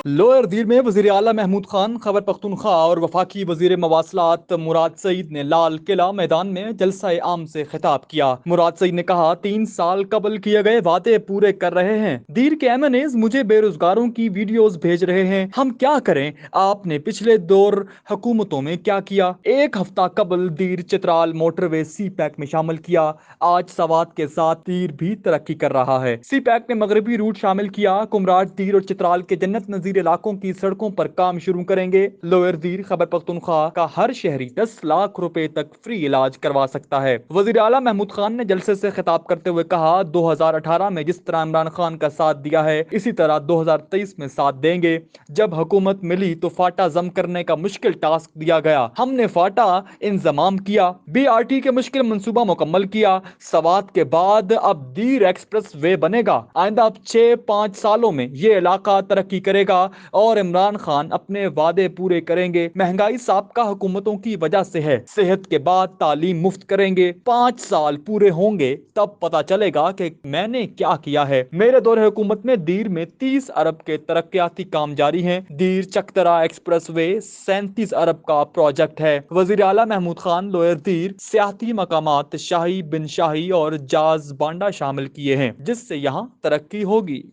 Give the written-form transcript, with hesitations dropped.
Lower दीर में वजीर आला महमूद खान, खैबर पख्तूनख्वा और वफाकी वजीर मवासलात मुराद सईद ने लाल किला मैदान में जलसा आम से खिताब किया। मुराद सईद ने कहा, 3 साल कबल किए गए वादे पूरे कर रहे हैं। दीर के एमएनएज मुझे बेरोजगारों की वीडियोस भेज रहे हैं। हम क्या करें? आपने पिछले दौर हुकूमतों में क्या किया? एक हफ्ता कबल दीर चित्राल मोटरवे सी पैक में शामिल किया। आज सवात के साथ दीर भी तरक्की कर रहा है। सी पैक ने मगरबी रूट शामिल किया। कुमराट, दीर और चित्राल के जन्नत नजीर इलाकों की सड़कों पर काम शुरू करेंगे। लोअर दीर, खैबर पख्तूनख्वा का हर शहरी 10 लाख रुपए तक फ्री इलाज करवा सकता है। वजीर आला महमूद खान ने जलसे से खिताब करते हुए कहा, 2018 में जिस तरह इमरान खान का साथ दिया है, इसी तरह 2023 में साथ देंगे। जब हुकूमत मिली तो फाटा जम करने का मुश्किल टास्क दिया गया। हमने फाटा इंजमाम किया, BRT के मुश्किल मंसूबा मुकम्मल किया। सवात के बाद अब दीर एक्सप्रेस वे बनेगा। आइंदा अब 6-5 सालों में ये इलाका तरक्की करेगा और इमरान खान अपने वादे पूरे करेंगे। महंगाई साबका हुकूमतों की वजह से है। सेहत के बाद तालीम मुफ्त करेंगे। 5 साल पूरे होंगे तब पता चलेगा कि मैंने क्या किया है। मेरे दौरे हुकूमत में दीर में 30 अरब के तरक्याती काम जारी हैं। दीर चकतरा एक्सप्रेस वे 37 अरब का प्रोजेक्ट है। वजीर आला महमूद खान लोअर दीर सियाती मकामात शाही, बिन शाही और जाज बांडा शामिल किए हैं, जिससे यहाँ तरक्की होगी।